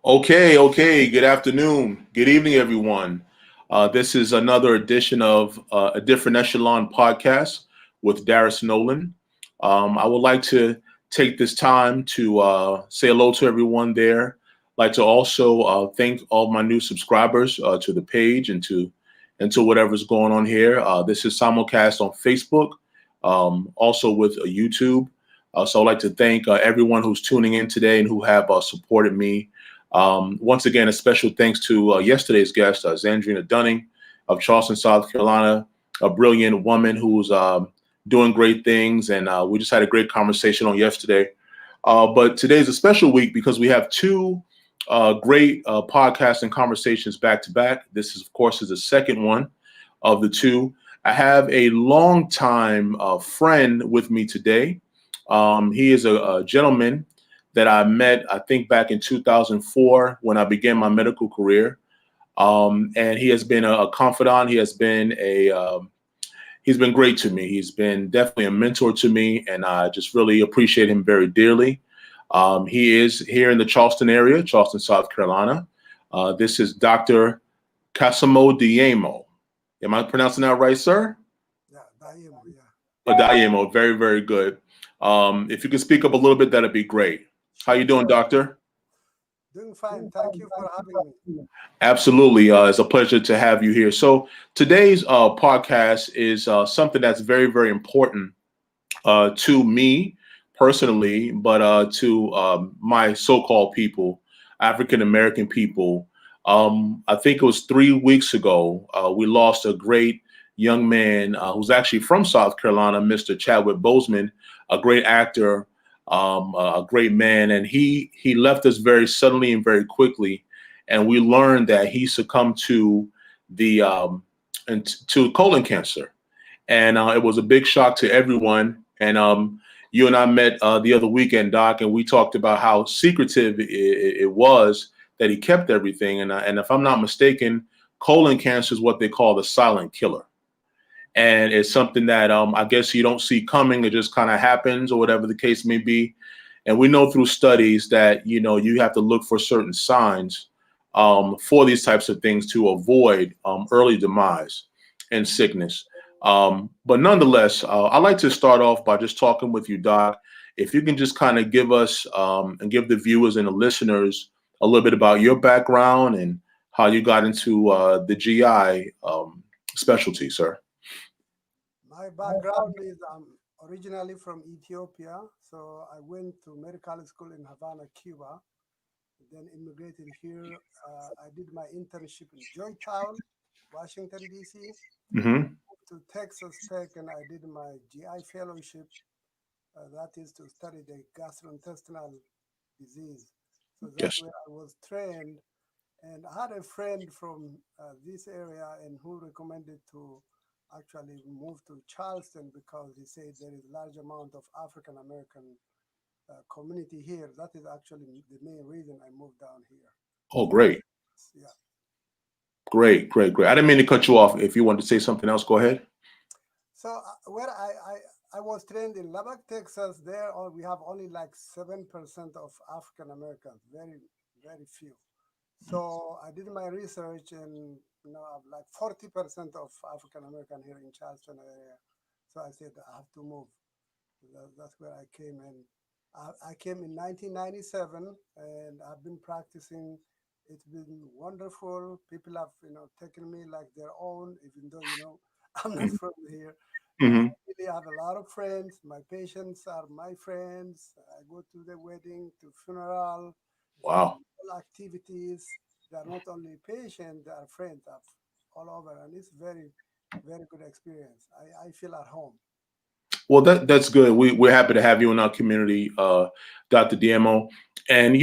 Okay. Good afternoon. Good evening, everyone. This is another edition of a Different Echelon podcast with Darius Nolan. I would like to take this time to say hello to everyone there. Like to also thank all my new subscribers to the page and to whatever's going on here. This is simulcast on Facebook, also with YouTube. So I'd like to thank everyone who's tuning in today and who have supported me. Once again, a special thanks to yesterday's guest, Zandrina Dunning of Charleston, South Carolina, a brilliant woman who's doing great things. And we just had a great conversation on yesterday. But today's a special week because we have two great podcasts and conversations back to back. This, of course, is the second one of the two. I have a longtime friend with me today. He is a gentleman that I met, I think, back in 2004 when I began my medical career. And he has been a confidant. He's been great to me. He's been definitely a mentor to me, and I just really appreciate him very dearly. He is here in the Charleston area, Charleston, South Carolina. This is Dr. Kassamo Dayemo. Am I pronouncing that right, sir? Yeah, Dayemo, yeah. Dayemo, very, very good. If you could speak up a little bit, that'd be great. How you doing, doctor? Doing fine. Thank you for having me. Absolutely. It's a pleasure to have you here. So today's podcast is something that's very, very important to me personally, but to my so-called people, African-American people. I think it was 3 weeks ago, we lost a great young man who's actually from South Carolina, Mr. Chadwick Boseman, a great actor, a great man, and he left us very suddenly and very quickly, and we learned that he succumbed to to colon cancer, and it was a big shock to everyone. And you and I met the other weekend, Doc, and we talked about how secretive it was that he kept everything. And if I'm not mistaken, colon cancer is what they call the silent killer. And it's something that I guess you don't see coming. It just kind of happens, or whatever the case may be. And we know through studies that you have to look for certain signs for these types of things to avoid early demise and sickness. But nonetheless, I'd like to start off by just talking with you, Doc. If you can just kind of give us and give the viewers and the listeners a little bit about your background and how you got into the GI specialty, sir. My background is I'm originally from Ethiopia, so I went to medical school in Havana, Cuba, then immigrated here. I did my internship in Joytown, Washington, D.C., Mm-hmm. to Texas Tech, and I did my GI fellowship, that is to study the gastrointestinal disease. So that's Yes. where I was trained. And I had a friend from this area and who recommended to actually move to Charleston because he said there is large amount of African American community here. That is actually the main reason I moved down here. Oh, great. Yeah. Great. I didn't mean to cut you off. If you wanted to say something else, go ahead. So where I was trained in Lubbock, Texas, we have only like 7% of African Americans, very, very few. So I did my research and I have like 40% of African American here in Charleston area. So I said I have to move. That's where I came in. I came in 1997 and I've been practicing. It's been wonderful. People have taken me like their own, even though I'm not from here. Mm-hmm. Really have a lot of friends. My patients are my friends. I go to the wedding, to funeral, Wow. all activities. They are not only patients, they are friends all over. And it's very, very good experience. I feel at home. Well, that's good. We're happy to have you in our community, Dr. Dayemo. And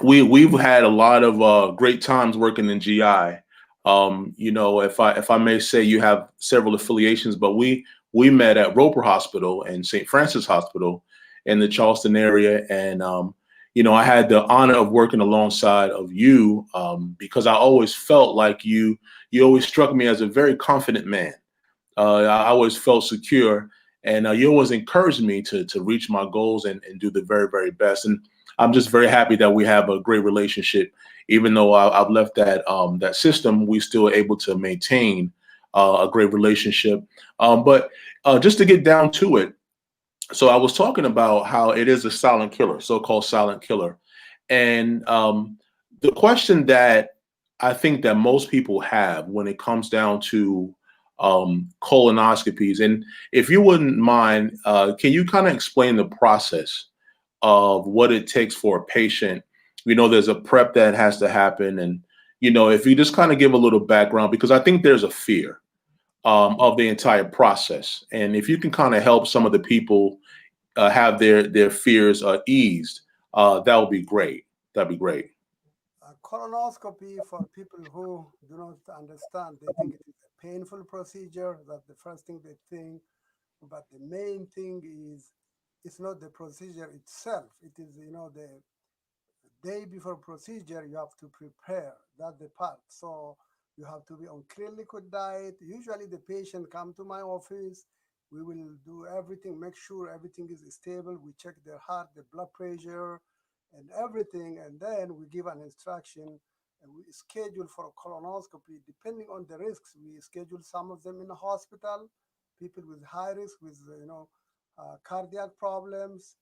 we've had a lot of great times working in GI. If I may say, you have several affiliations, but we met at Roper Hospital and St. Francis Hospital in the Charleston area, and I had the honor of working alongside of you because I always felt like you always struck me as a very confident man. I always felt secure, and you always encouraged me to reach my goals and do the very, very best. And I'm just very happy that we have a great relationship. Even though I've left that system, we still able to maintain a great relationship. But just to get down to it, so I was talking about how it is a silent killer, so-called silent killer, and the question that I think that most people have when it comes down to colonoscopies, and if you wouldn't mind, can you kind of explain the process of what it takes for a patient? We know there's a prep that has to happen, and if you just kind of give a little background, because I think there's a fear of the entire process, and if you can kind of help some of the people have their fears eased, that would be great. That'd be great. Colonoscopy, for people who do not understand, they think it is a painful procedure. That's the first thing they think. But the main thing is it's not the procedure itself. It is, the day before procedure, you have to prepare. That's the part. So you have to be on clean liquid diet. Usually the patient come to my office. We will do everything, make sure everything is stable. We check their heart, their blood pressure, and everything. And then we give an instruction and we schedule for a colonoscopy. Depending on the risks, we schedule some of them in the hospital, people with high risk, with, cardiac problems,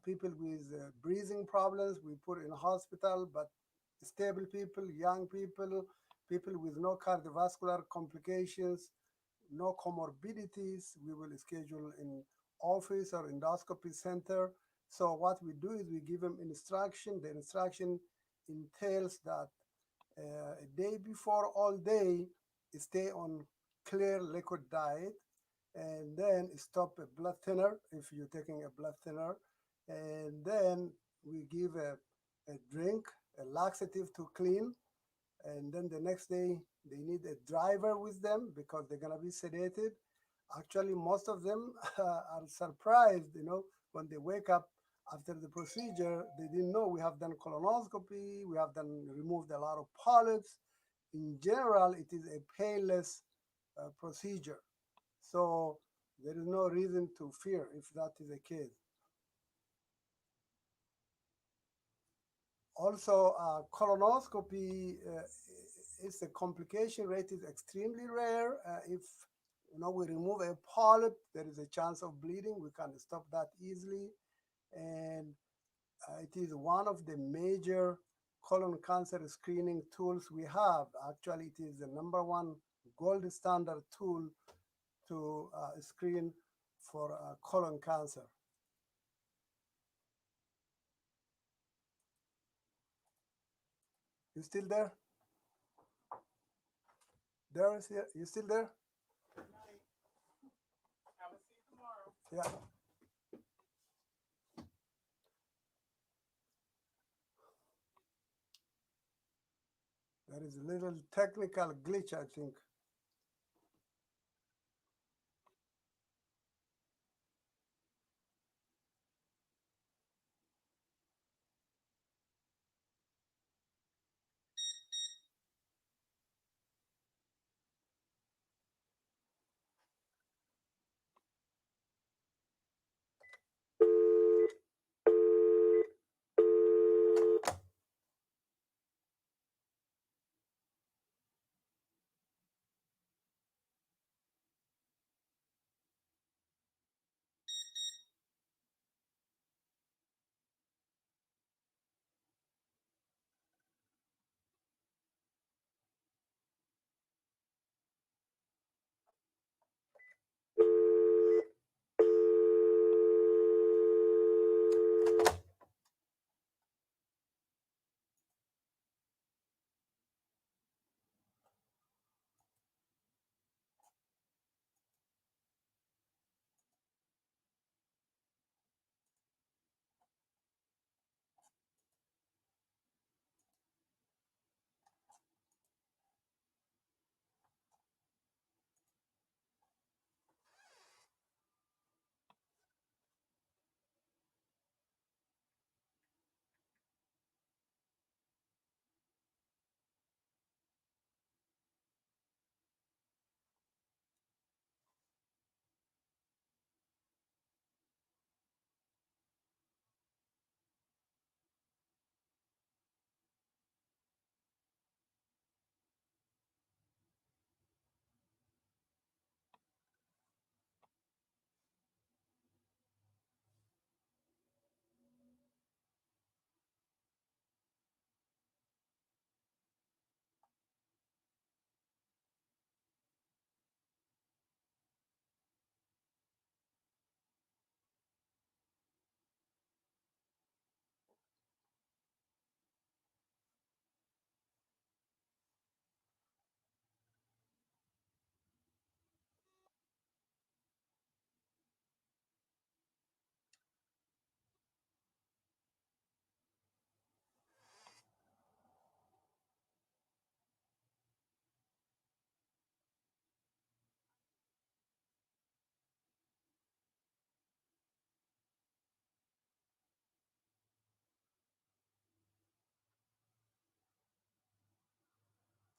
people with breathing problems, we put in hospital, but stable people, young people, people with no cardiovascular complications, no comorbidities, we will schedule in office or endoscopy center. So what we do is we give them instruction. The instruction entails that a day before all day, stay on clear liquid diet, and then stop a blood thinner if you're taking a blood thinner, and then we give a drink, a laxative to clean, and then the next day they need a driver with them because they're gonna be sedated. Actually, most of them are surprised, when they wake up after the procedure, they didn't know we have done colonoscopy, we have done removed a lot of polyps. In general, it is a painless procedure. So there is no reason to fear if that is the case. Also, colonoscopy is the complication rate is extremely rare. If we remove a polyp, there is a chance of bleeding. We can stop that easily, and it is one of the major colon cancer screening tools we have. Actually, it is the number one gold standard tool to screen for colon cancer. You still there? There is here. You still there? Yeah. There is a little technical glitch, I think.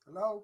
Hello?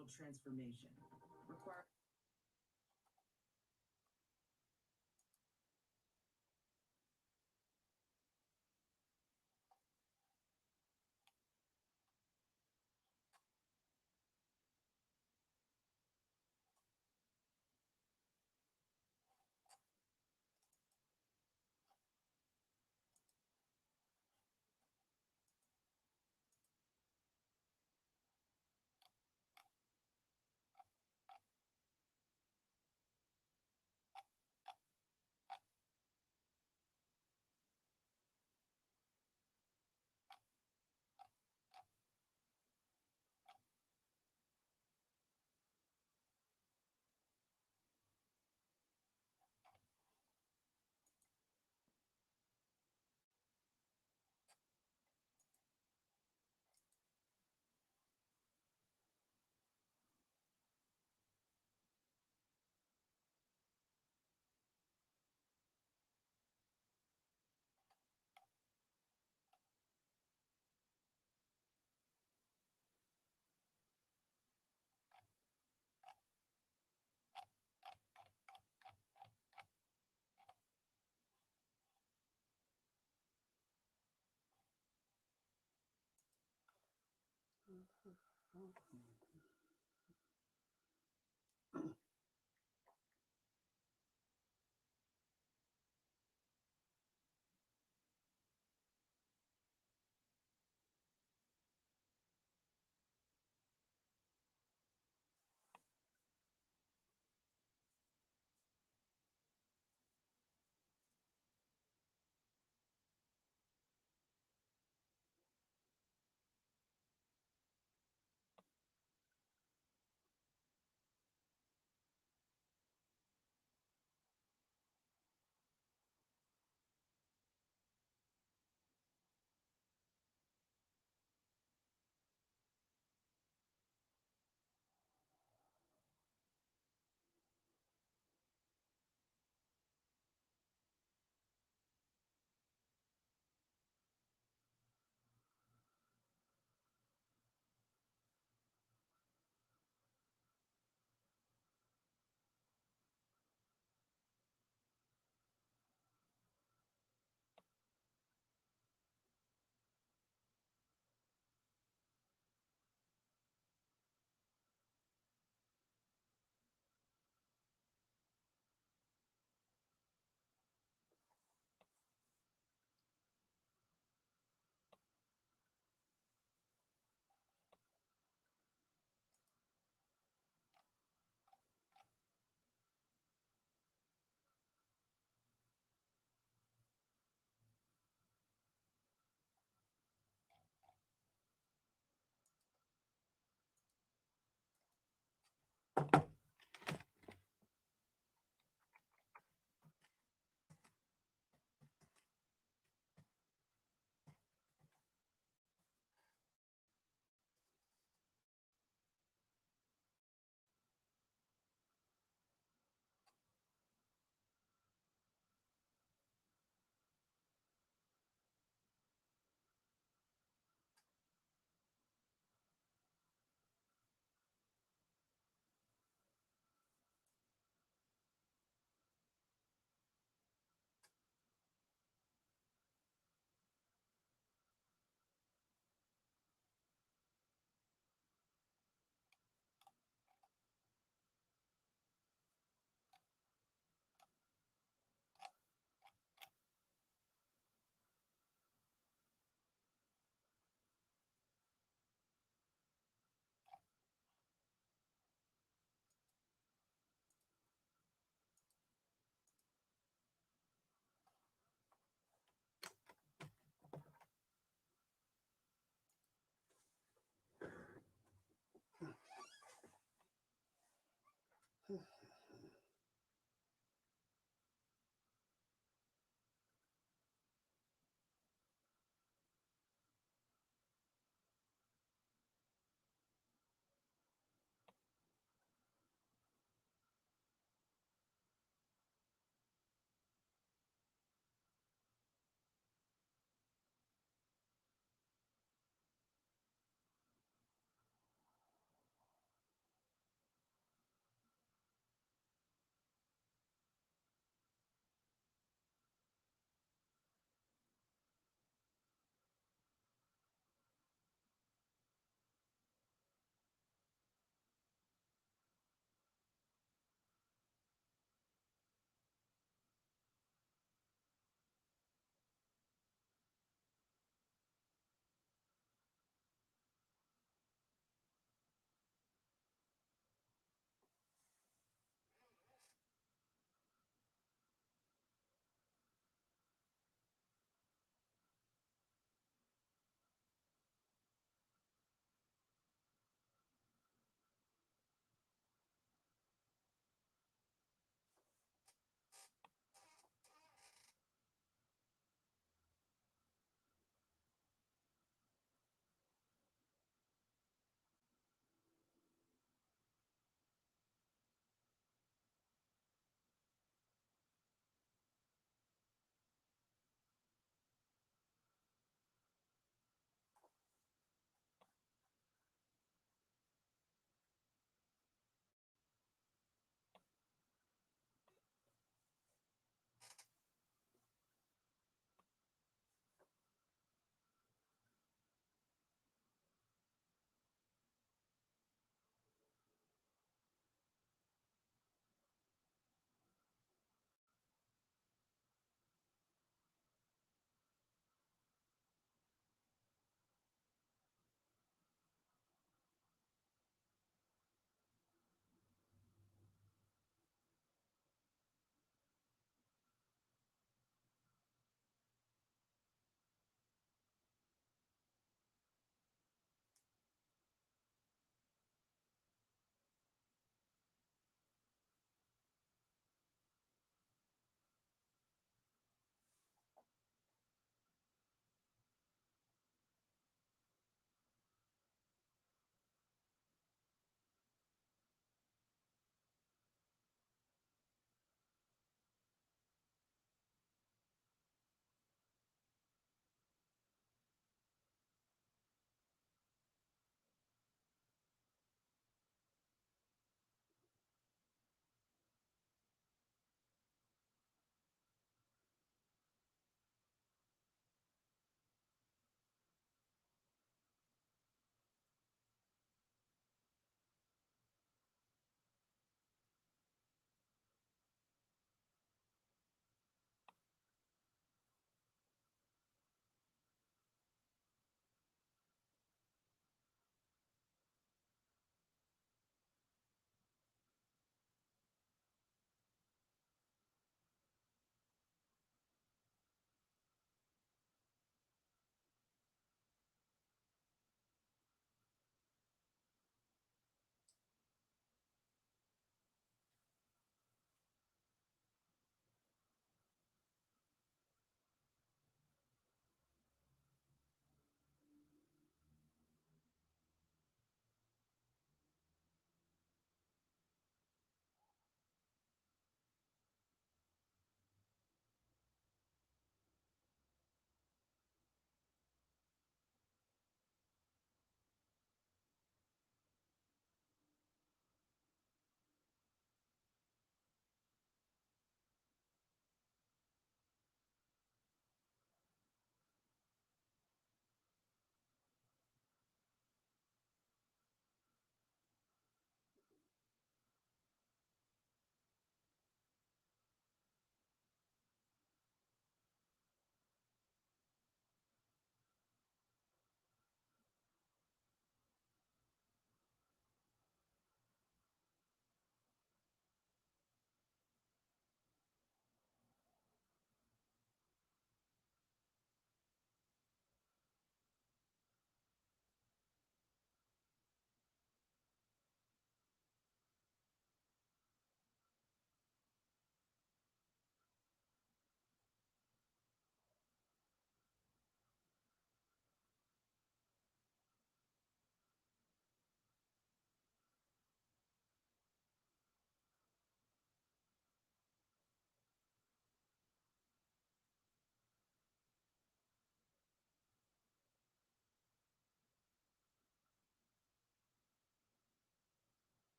digital transformation. Require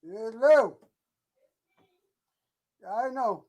Hello. I know.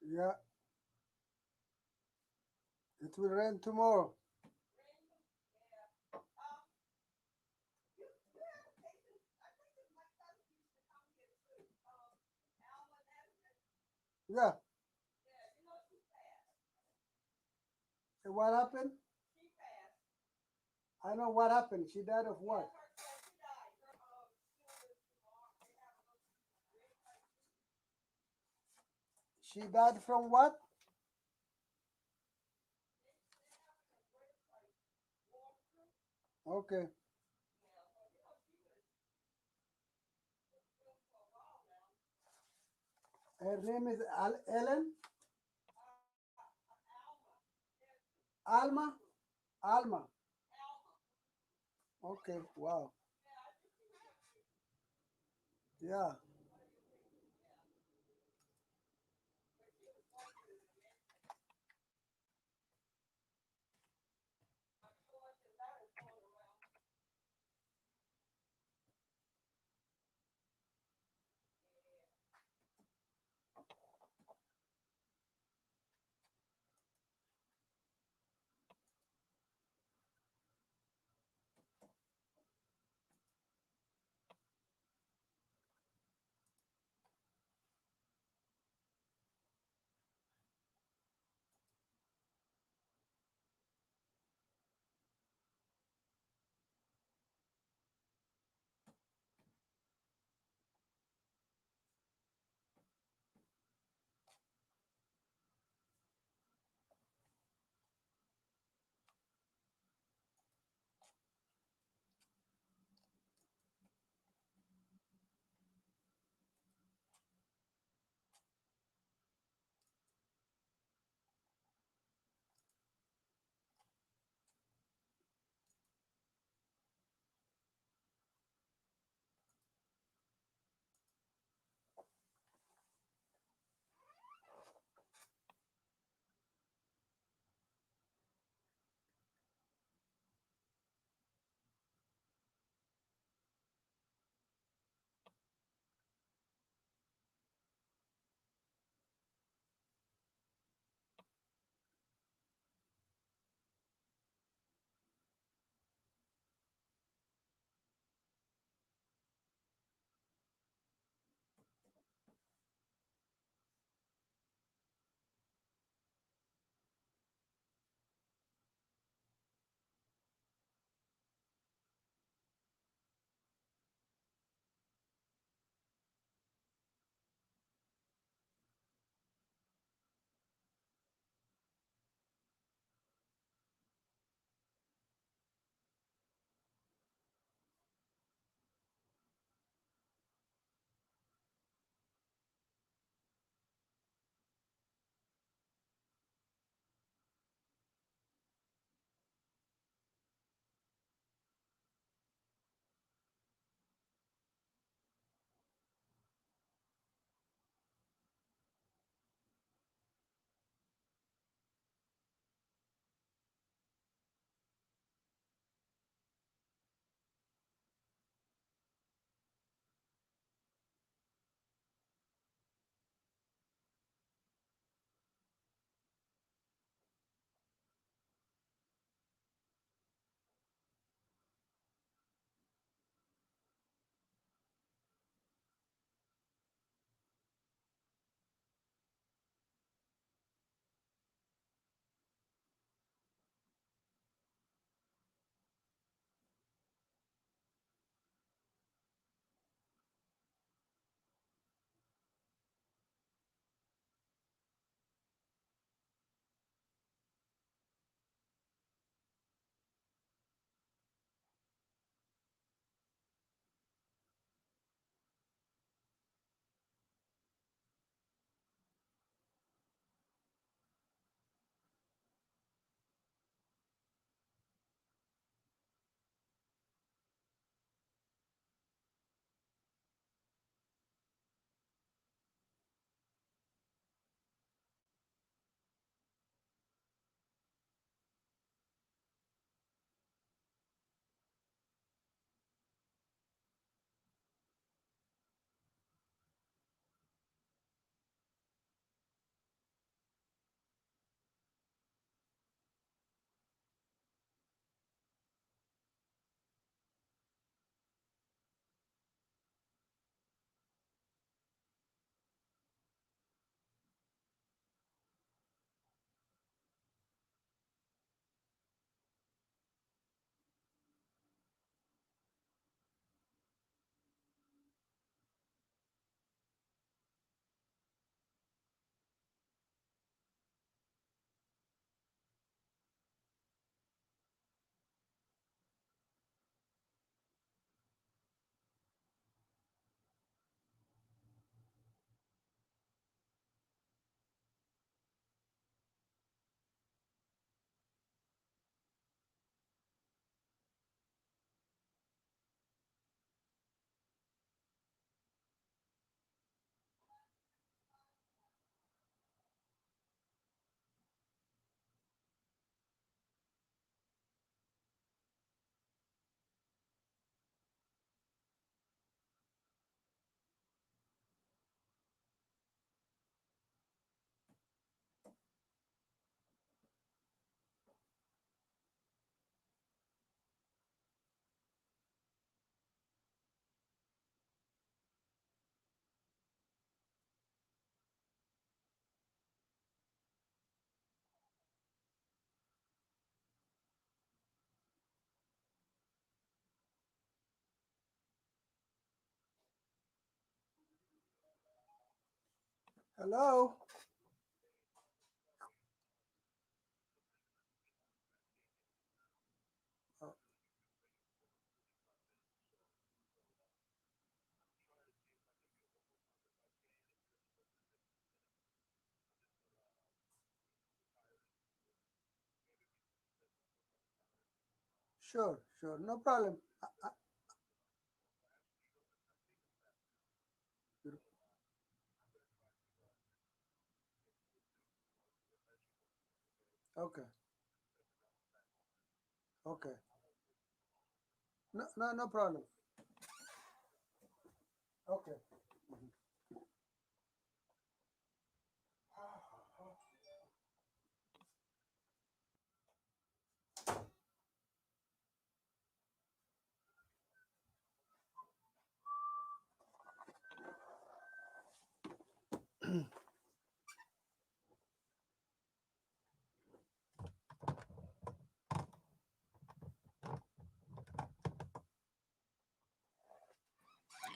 Yeah. It will rain tomorrow. Yeah. And what happened? I know what happened. She died of what? She died from what? Okay. Her name is Ellen? Alma? Alma. Okay. Wow. Yeah. Hello. Oh, sure, sure, no problem. Okay, okay. No, no, no problem. Okay.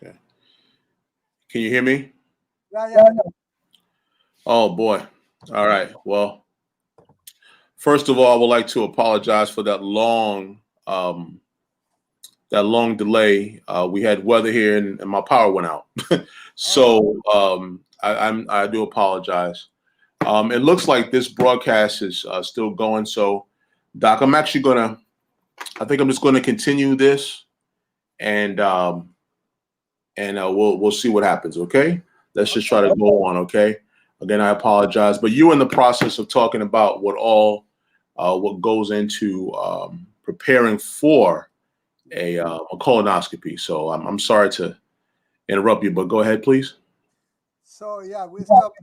Okay. Can you hear me? Yeah, yeah, I got. Oh boy. All right. Well, first of all, I would like to apologize for um, that long delay. We had weather here, and my power went out. Oh, So I do apologize. It looks like this broadcast is still going. So, Doc, I think I'm just gonna continue this, and we'll see what happens. Okay, let's just okay. try to go on. Okay. Again, I apologize, but you in the process of talking about what goes into preparing for a colonoscopy. So I'm sorry to interrupt you, but go ahead, please. So yeah, we stopped.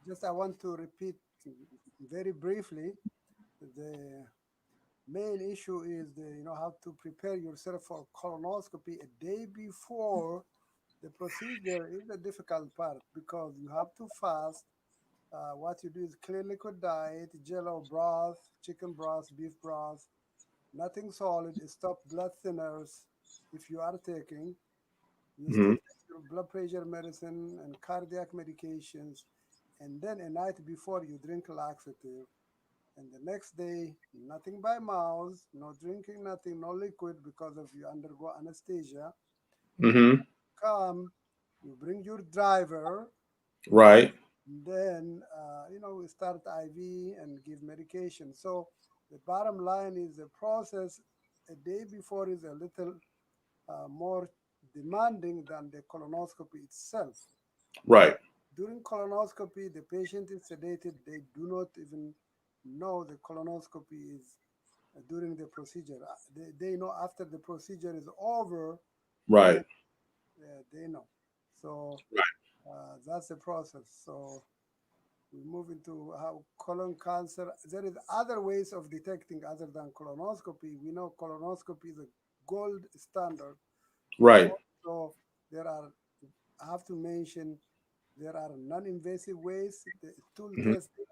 Just I want to repeat very briefly. The main issue is how to prepare yourself for colonoscopy a day before the procedure is the difficult part because you have to fast. What you do is clean liquid diet, jello broth, chicken broth, beef broth, nothing solid. Stop blood thinners if you are taking. You Hmm. still take your blood pressure medicine and cardiac medications, and then a night before you drink laxative. And the next day, nothing by mouth, no drinking, nothing, no liquid because of you undergo anesthesia. And Hmm. come, you bring your driver, Right. then we start IV and give medication. So the bottom line is the process a day before is a little more demanding than the colonoscopy itself. Right. During colonoscopy, the patient is sedated. They do not even know the colonoscopy is during the procedure. They know after the procedure is over, then Right. they know. So that's the process. So we move into how colon cancer. There is other ways of detecting other than colonoscopy. We know colonoscopy is a gold standard, but Right. also there are. I have to mention there are non-invasive ways. The stool Hmm. testing.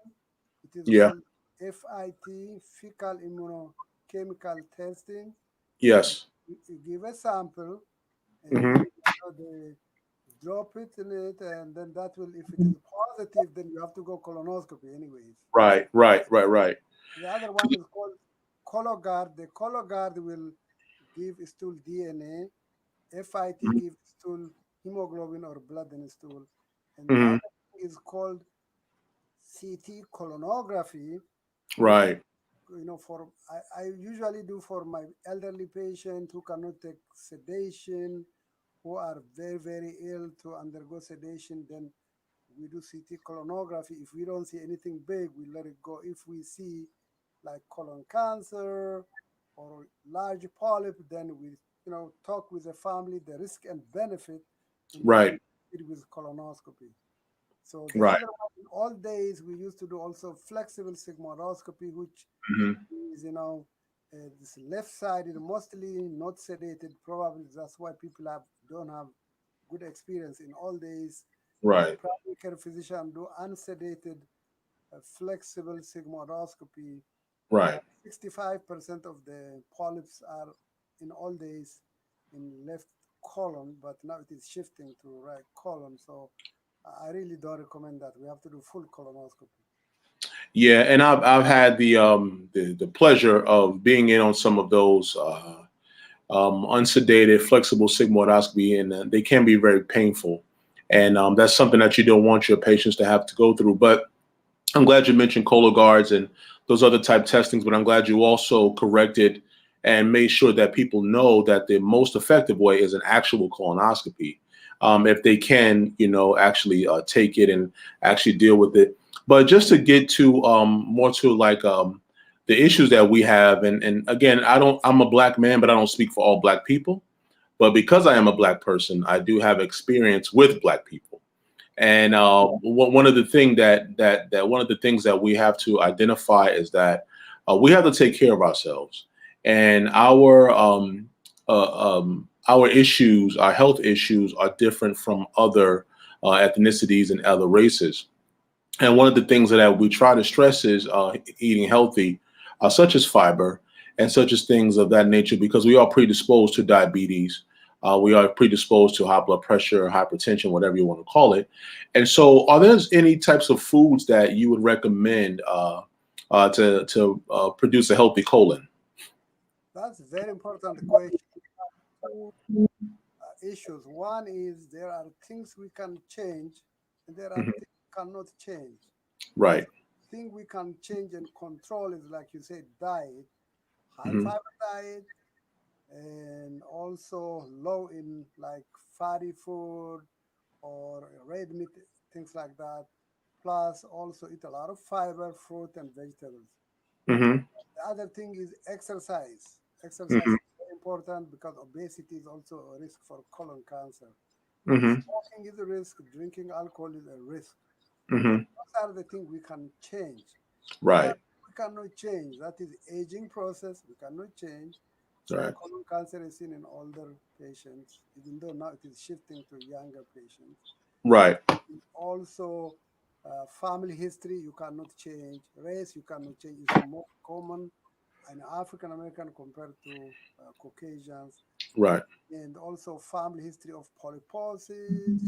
It is Yeah. called FIT, fecal immunochemical testing. Yes. You give a sample and Hmm. then they drop it in it, and then that will, if it is positive, then you have to go colonoscopy anyways. Right. Right. Right. Right. The other one is called Cologuard. The Cologuard will give stool DNA. FIT gives stool hemoglobin or blood in stool. And the Hmm. other thing is called CT colonography, which Right. for I usually do for my elderly patient who cannot take sedation, who are very, very ill to undergo sedation, then we do CT colonography. If we don't see anything big, we let it go. If we see like colon cancer or large polyp, then we talk with the family, the risk and benefit, and then we Right. proceed with colonoscopy. So the Right. other one, in all days, we used to do also flexible sigmoidoscopy, which Hmm. is, this left side is mostly not sedated. Probably that's why people don't have good experience. In all days, the Right. primary care physician do unsedated flexible sigmoidoscopy. Right. 65% of the polyps are in all days in left colon, but now it is shifting to right colon. So I really don't recommend that. We have to do full colonoscopy. Yeah, and I've had the pleasure of being in on some of those unsedated flexible sigmoidoscopy, and they can be very painful. And that's something that you don't want your patients to have to go through. But I'm glad you mentioned Cologuards and those other type testings, but I'm glad you also corrected and made sure that people know that the most effective way is an actual colonoscopy. If they can, actually take it and actually deal with it. But just to get to more to like the issues that we have, and again, I'm a black man, but I don't speak for all black people. But because I am a black person, I do have experience with black people. And one of the thing that one of the things that we have to identify is that we have to take care of ourselves, and our issues, our health issues, are different from other ethnicities and other races. And one of the things that we try to stress is eating healthy, such as fiber and such as things of that nature, because we are predisposed to diabetes. We are predisposed to high blood pressure, hypertension, whatever you want to call it. And so, are there any types of foods that you would recommend to produce a healthy colon? That's a very important question. Two issues. One is there are things we can change, and there are Mhm. things we cannot change. Right. Thing we can change and control is, like you said, diet, high Hmm. fiber diet, and also low in like fatty food or red meat, things like that. Plus, also eat a lot of fiber, fruit, and vegetables. Hmm. The other thing is exercise. Exercise Hmm. is very important because obesity is also a risk for colon cancer. Hmm. Smoking is a risk, drinking alcohol is a risk. So Hmm. those are the things we can change. There are Right. we cannot change. That is aging process. We cannot change. So Right. colon cancer is seen in older patients, even though now it is shifting to younger patients. Right. Also, family history you cannot change. Race you cannot change. It's more common in African American compared to Caucasians. Right. And also family history of polyposis,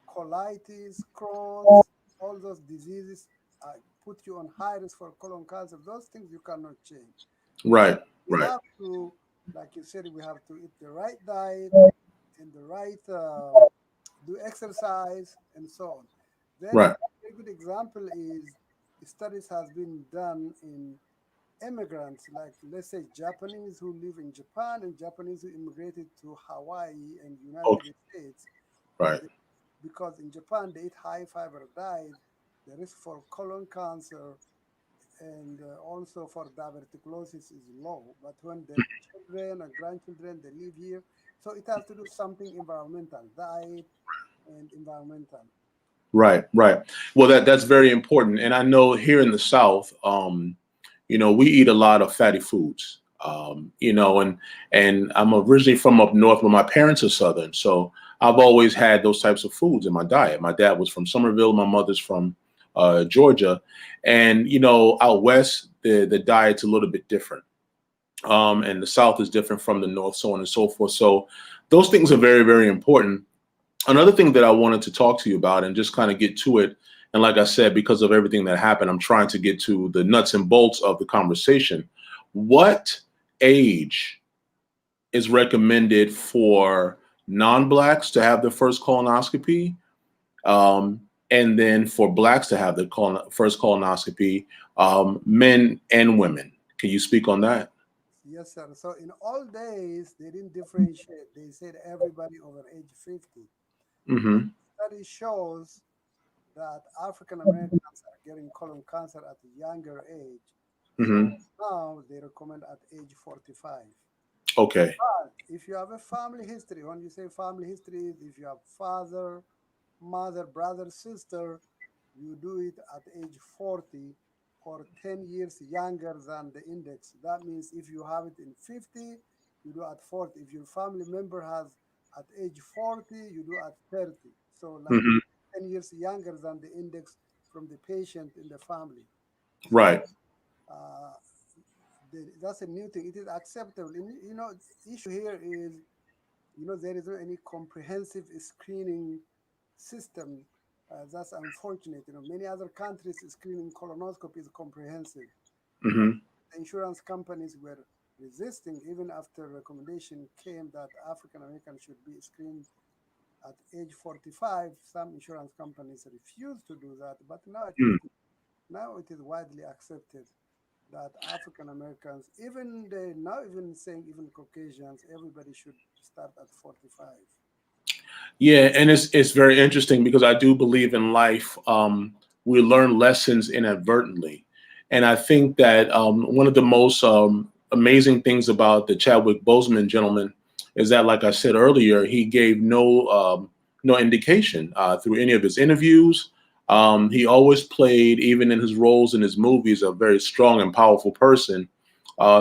colitis, Crohn's, all those diseases put you on high risk for colon cancer. Those things you cannot change. So Right. we Right. have to, like you said, we have to eat the right diet and the right do exercise and so on. Then Right. a very good example is studies has been done in immigrants, like let's say Japanese who live in Japan and Japanese who immigrated to Hawaii and Okay. United States. Right. They- Because in Japan they eat high fiber diet, the risk for colon cancer and also for diverticulosis is low. But when the children or grandchildren they live here, so it has to do something environmental, diet and environmental. Right, right. Well, that's very important. And I know here in the South, we eat a lot of fatty foods. And I'm originally from up north, but my parents are Southern, so I've always had those types of foods in my diet. My dad was from Somerville, my mother's from Georgia, and out west the diet's a little bit different. And the South is different from the North, so on and so forth. So those things are very, very important. Another thing that I wanted to talk to you about and just kind of get to it, and like I said, because of everything that happened, I'm trying to get to the nuts and bolts of the conversation. What age is recommended for non-blacks to have their first colonoscopy, um, and then for blacks to have the first colonoscopy, men and women? Can you speak on that? Yes, sir. So in all days, they didn't differentiate. They said everybody over age 50. But Hmm. study shows that African Americans are getting colon cancer at a younger age. So Hmm. now they recommend at age 45. Okay. But if you have a family history, when you say family history, is if you have father, mother, brother, sister, you do it at age 40 or 10 years younger than the index. That means if you have it in 50, you do at 40. If your family member has at age 40, you do at 30. So like Hmm. 10 years younger than the index from the patient in the family. So Right. uh, that's a new thing. It is acceptable. The issue here is, there is no any comprehensive screening system That's unfortunate. Many other countries screening colonoscopy is comprehensive. Hmm. The insurance companies were resisting even after recommendation came that African Americans should be screened at age 45. Some insurance companies refused to do that, but now it is widely accepted that African Americans, even they now even saying even Caucasians, everybody should start at 45. Yeah, and it's very interesting because I do believe in life we learn lessons inadvertently, and I think that one of the most amazing things about the Chadwick Boseman gentleman is that, like I said earlier, he gave no indication through any of his interviews. He always played, even in his roles in his movies, a very strong and powerful person,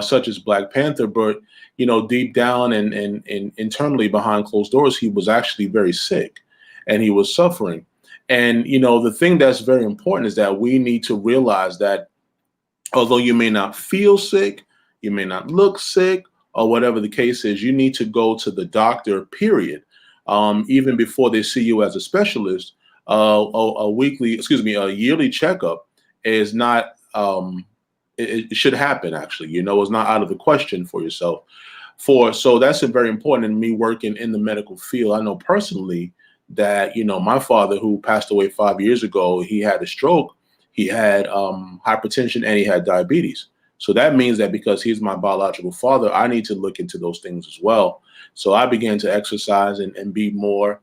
such as Black Panther. But deep down and internally behind closed doors, he was actually very sick and he was suffering. And, the thing that's very important is that we need to realize that although you may not feel sick, you may not look sick, or whatever the case is, you need to go to the doctor, period. Even before they see you as a specialist, a yearly checkup is not, it should happen actually. It's not out of the question for yourself. So that's a very important in me working in the medical field. I know personally that, my father, who passed away 5 years ago, he had a stroke, he had hypertension, and he had diabetes. So that means that because he's my biological father, I need to look into those things as well. So I began to exercise and be more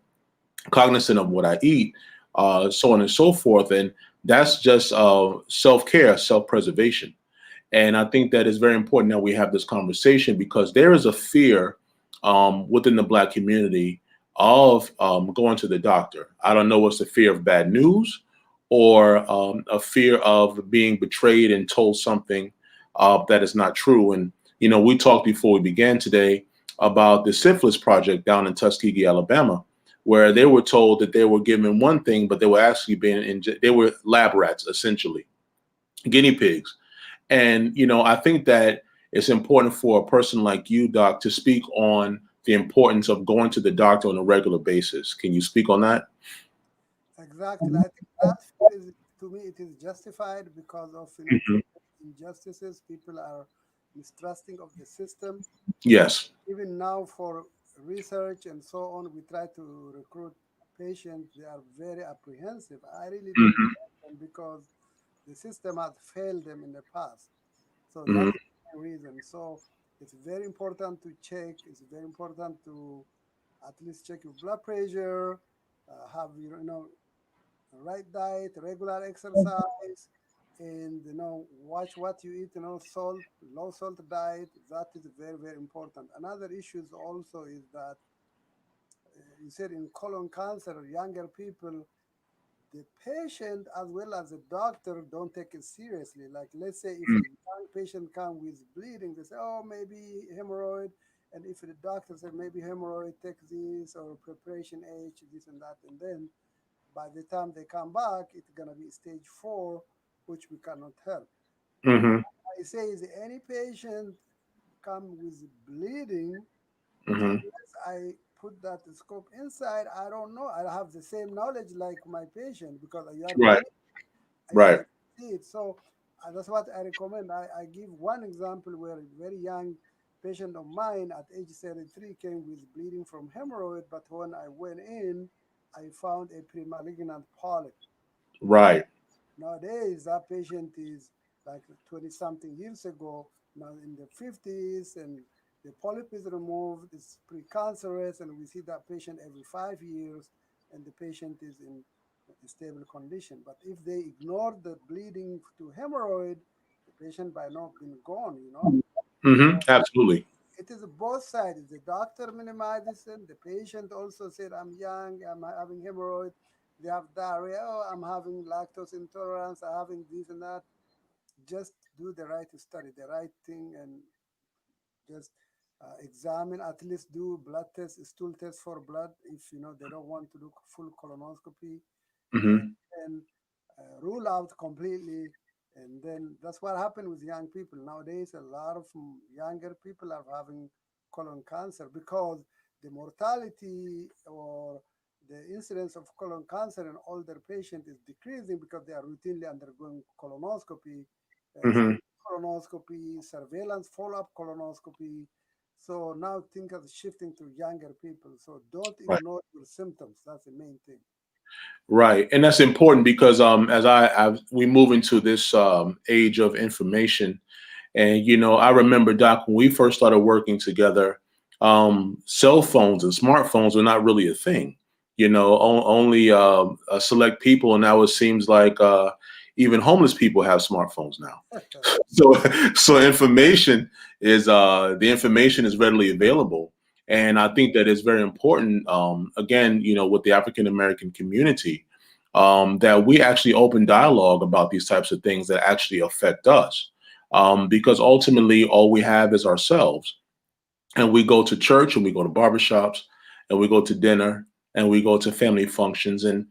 cognizant of what I eat, so on and so forth. And that's just self care, self preservation. And I think that it's very important that we have this conversation because there is a fear within the Black community of going to the doctor. I don't know what's the fear of bad news or a fear of being betrayed and told something that is not true. And, we talked before we began today about the syphilis project down in Tuskegee, Alabama, where they were told that they were given one thing, but they were actually they were lab rats, essentially, guinea pigs. And, I think that it's important for a person like you, Doc, to speak on the importance of going to the doctor on a regular basis. Can you speak on that? Exactly. I think that is, to me, it is justified because of Hmm. injustices. People are mistrusting of the system. Yes. Even now, for research and so on, we try to recruit patients. They are very apprehensive. I really don't Hmm. blame them because the system has failed them in the past. So that Hmm. is the reason. So it's very important to check. It's very important to at least check your blood pressure, have right diet, regular exercise, and watch what you eat. Salt, low salt diet. That is very very important. Another issue is also is that you said in colon cancer, younger people, the patient as well as the doctor don't take it seriously. Like let's say if a young patient come with bleeding, they say, oh, maybe hemorrhoid. And if the doctor said maybe hemorrhoid, take this or preparation H, this and that, and then by the time they come back, it's gonna be stage 4, which we cannot help. Hmm. I say is any patient come with bleeding, Hmm. unless I put that scope inside, I don't know. I have the same knowledge like my patient because you are Right. bleeding. I Right. can see it. So that's what I recommend. I give one example where a very young patient of mine at age 33 came with bleeding from hemorrhoid, but when I went in, I found a premalignant polyp. Right. Nowadays, that patient is like 20 something years ago, now in the 50s, and the polyp is removed, it's precancerous, and we see that patient every 5 years, and the patient is in a stable condition. But if they ignore the bleeding to hemorrhoid, the patient by now been gone. Hmm. So Absolutely. it is both sides. The doctor minimizes it. The patient also said, I'm young, I'm having hemorrhoid. They have diarrhea. Oh, I'm having lactose intolerance. I'm having this and that. Just do the right study, the right thing, and just examine, at least do blood test, stool test for blood if they don't want to do full colonoscopy, and Hmm. then rule out completely. And then that's what happened with young people nowadays. A lot of younger people are having colon cancer because the mortality or the incidence of colon cancer in older patients is decreasing because they are routinely undergoing colonoscopy, Hmm. screening colonoscopy, surveillance follow-up colonoscopy. So now think of shifting to younger people. So don't Right. ignore your symptoms. That's the main thing. Right, and that's important because as we move into this age of information. And I remember, Doc, when we first started working together, cell phones and smartphones were not really a thing. Only select people, and now it seems like even homeless people have smartphones now. So, so the information is readily available, and I think that it's very important. Again, with the African American community, that we actually open dialogue about these types of things that actually affect us, because ultimately all we have is ourselves, and we go to church and we go to barbershops and we go to dinner and we go to family functions and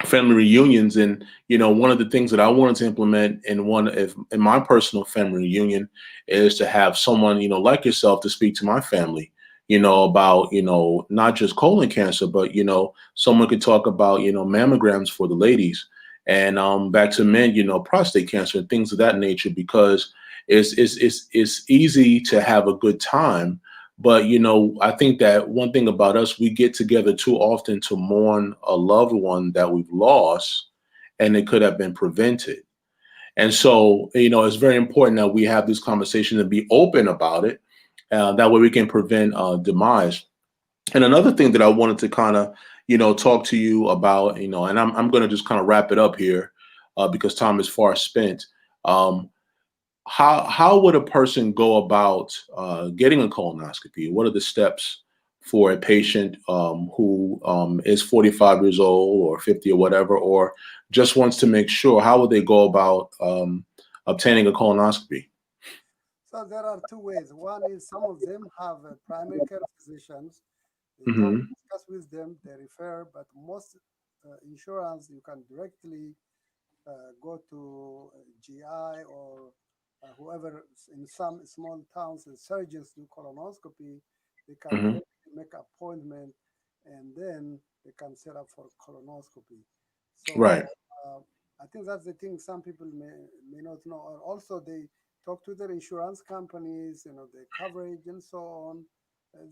family reunions. And one of the things that I wanted to implement in my personal family reunion is to have someone like yourself to speak to my family about not just colon cancer, but someone could talk about mammograms for the ladies, and back to men, prostate cancer and things of that nature, because it's easy to have a good time. But I think that one thing about us, we get together too often to mourn a loved one that we've lost, and it could have been prevented. And so, it's very important that we have this conversation and be open about it. That way, we can prevent demise. And another thing that I wanted to kind of, talk to you about, and I'm going to just kind of wrap it up here, because time is far spent. Um, how would a person go about getting a colonoscopy? What are the steps for a patient who is 45 years old or 50 or whatever, or just wants to make sure? How would they go about obtaining a colonoscopy? So there are two ways. One is some of them have primary care physicians. They talk, Hmm. discuss with them, they refer, but most insurance you can directly go to GI or whoever in some small towns the surgeons do colonoscopy. They can Hmm. directly make appointment and then they can set up for colonoscopy. Right. So I think that's the thing some people may not know. Or also they talk to their insurance companies, the coverage and so on.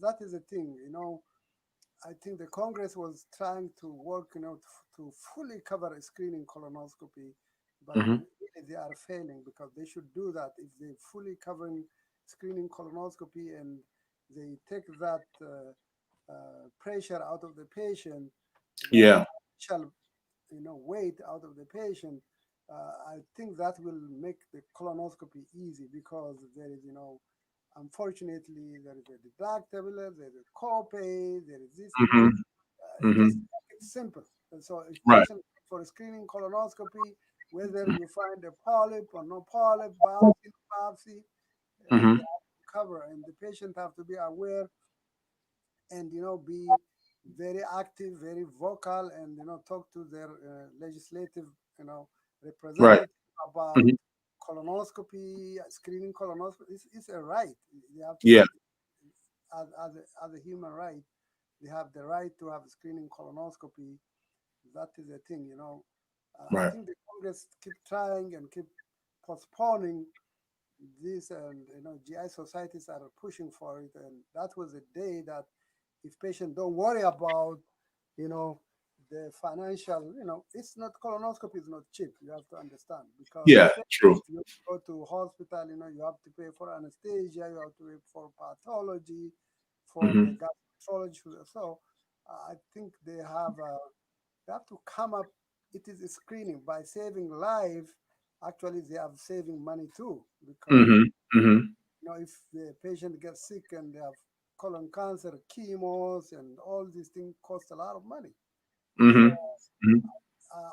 That is the thing, I think the Congress was trying to work, to fully cover a screening colonoscopy, but Hmm. really they are failing because they should do that. If they fully covering screening colonoscopy and they take that pressure out of the patient, that Yeah. financial, weight out of the patient, I think that will make the colonoscopy easy because there is, unfortunately, there is a deductible, there is a copay, there is this, Hmm. just Hmm. make it simple. And so if Right. patient for a screening colonoscopy, whether you find a polyp or no polyp, biopsy, no biopsy, they Hmm. have to cover, and the patient have to be aware and be very active, very vocal, and talk to their legislative Right. representative about Hmm. colonoscopy, screening colonoscopy. It's a right. They have to Yeah. take it as a human right. They have the right to have screening colonoscopy. That is the thing. I Right. think the Congress keep trying and keep postponing this, and GI societies are pushing for it, and that was a day that if patients don't worry about you know the financial, it's not, colonoscopy is not cheap, you have to understand, because Yeah. especially True. if you go to hospital, you have to pay for anesthesia, you have to pay for pathology, for the Hmm. gastroenterologist. So I think they have to come up, it is a screening by saving life. Actually they are saving money too, because Hmm. Hmm. if the patient gets sick and they have colon cancer, chemos, and all these things cost a lot of money. So Hmm. Hmm.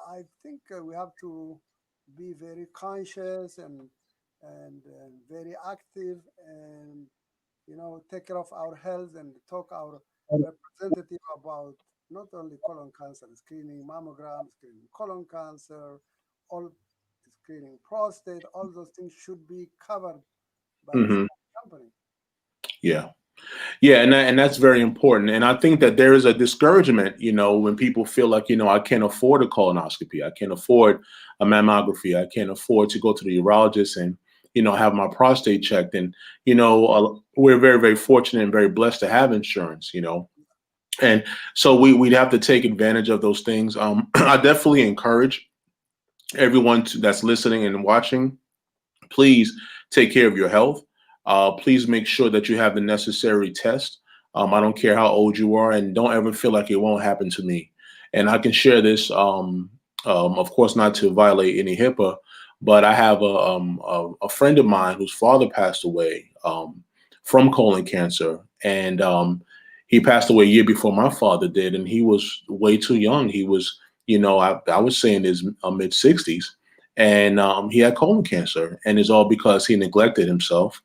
I think we have to be very conscious and very active, and take care of our health and talk our representative about not only colon cancer, screening mammogram, screening colon cancer, all screening prostate, all those things should be covered by Hmm. insurance company. Yeah. Yeah, and that's very important. And I think that there is a discouragement, when people feel like, I can't afford a colonoscopy, I can't afford a mammography, I can't afford to go to the urologist and, have my prostate checked. And, we're very, very fortunate and very blessed to have insurance, and so we'd have to take advantage of those things. I definitely encourage everyone that's listening and watching, please take care of your health. Please make sure that you have the necessary test. I don't care how old you are, and don't ever feel like it won't happen to me. And I can share this, of course, not to violate any HIPAA, but I have a friend of mine whose father passed away from colon cancer, and he passed away a year before my father did, and he was way too young. He was, I would say in his mid 60s, and he had colon cancer, and it's all because he neglected himself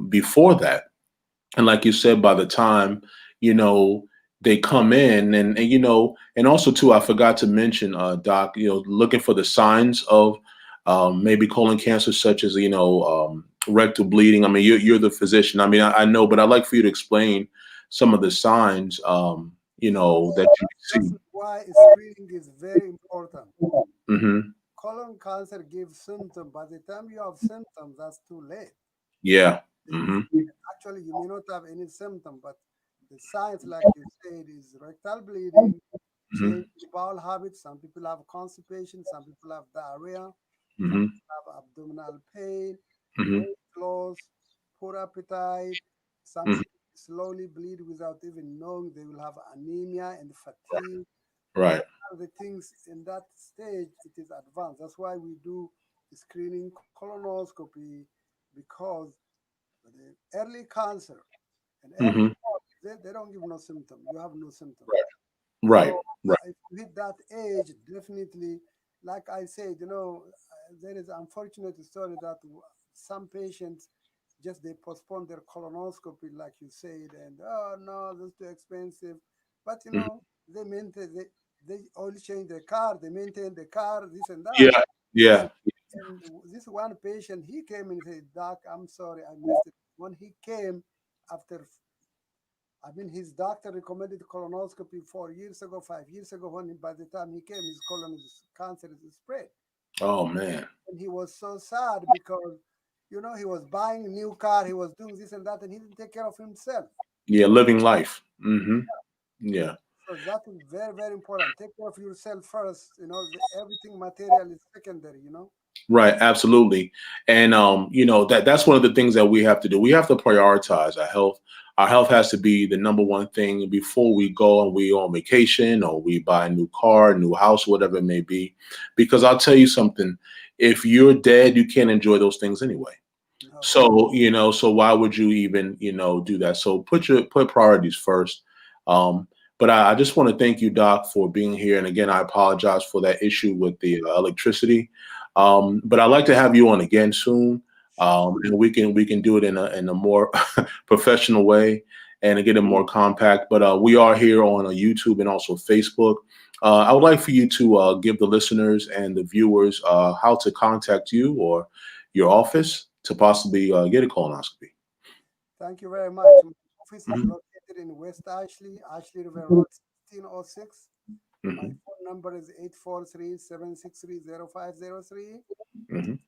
before that. And like you said, by the time you know they come in, and and also too, I forgot to mention, Doc, looking for the signs of maybe colon cancer, such as rectal bleeding. I mean, you're the physician. I mean, I know, but I'd like for you to explain some of the signs, that you That's see. why screening is very important. Hmm. Colon cancer gives symptoms. By the time you have symptoms, that's too late. Yeah. It's, Hmm. actually, you may not have any symptom, but the signs, like you said, is rectal bleeding, Hmm. change in bowel habits. Some people have constipation, some people have diarrhea, some Hmm. people have abdominal pain, Hmm. weight loss, poor appetite. Some Hmm. people slowly bleed without even knowing. They will have anemia and fatigue. Right. Those are the things in that stage, it is advanced. That's why we do screening colonoscopy, because the early cancer and early Hmm. form, they don't give no symptom. You have no symptom. Right. So Right. if you hit that age, definitely, like I said, there is unfortunate story that some patients just they postpone their colonoscopy, like you said, and oh no, that's too expensive. But Mhm. they maintain they only change the car, they maintain the car, this and that. Yeah. And Yeah. this one patient, he came and said, "Doc, I'm sorry, I missed it." When he came after, I mean, his doctor recommended colonoscopy 4 years ago, 5 years ago. When by the time he came, his colon is cancer is spread, Oh man. and he was so sad because he was buying a new car, he was doing this and that, and he didn't take care of himself. Yeah. Living life. Hmm. Yeah. So that is very, very important. Take care of yourself first. Everything material is secondary. Right. Absolutely. And that's one of the things that we have to do. We have to prioritize our health. Our health has to be the number one thing before we go and we on vacation or we buy a new car, new house, whatever it may be. Because I'll tell you something. If you're dead, you can't enjoy those things anyway. No. So, so why would you even, do that? So put priorities first. But I just want to thank you, Doc, for being here. And again, I apologize for that issue with the electricity. But I'd like to have you on again soon. Sure. And we can do it in a more professional way and to get it more compact. But we are here on YouTube and also Facebook. I would like for you to give the listeners and the viewers how to contact you or your office to possibly get a colonoscopy. Thank you very much. My office is Hmm. located in West Ashley, Ashley River Road, 1606. My Hmm. phone number is 843-763-0503. Hmm. And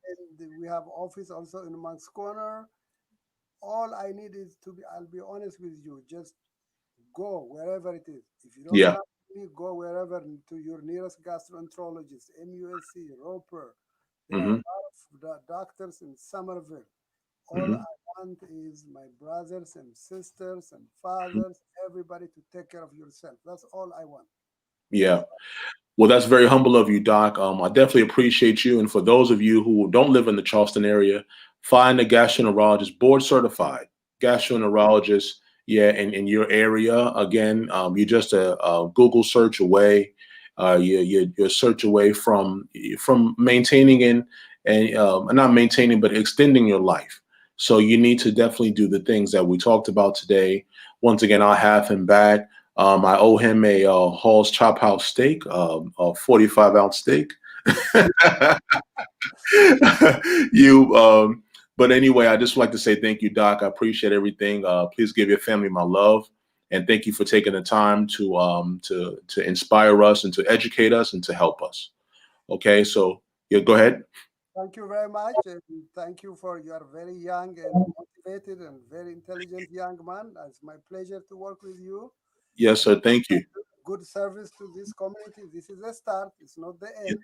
we have office also in Monk's Corner. All I need is I'll be honest with you, just go wherever it is. If you don't Yeah. come to me, go wherever to your nearest gastroenterologist, MUSC, Roper. There are Hmm. a lot of doctors in Somerville. All Hmm. I want is my brothers and sisters and fathers, everybody to take care of yourself. That's all I want. Yeah. Well, that's very humble of you, Doc. I definitely appreciate you. And for those of you who don't live in the Charleston area, find a gastroenterologist, board certified gastroenterologist. Yeah, in your area. Again, you're just a Google search away. You're a search away from maintaining and not maintaining, but extending your life. So you need to definitely do the things that we talked about today. Once again, I'll have him back. I owe him a Hall's Chop House steak, a 45-ounce steak. You But anyway, I just would like to say thank you, Doc. I appreciate everything. Please give your family my love, and thank you for taking the time to inspire us and to educate us and to help us. Okay, so yeah, go ahead. Thank you very much, and thank you for your very young and motivated and very intelligent young man. It's my pleasure to work with you. Yes, And sir. Thank you. good service to this community. This is a start. It's not the end.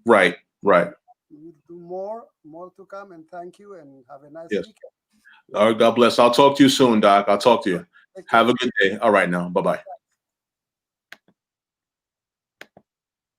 Right, right. We will do more to come. And thank you, and have a nice Yes. weekend. All right. God bless. I'll talk to you soon, Doc. I'll talk to you. Take care. Have a good day. All right, now. Bye bye.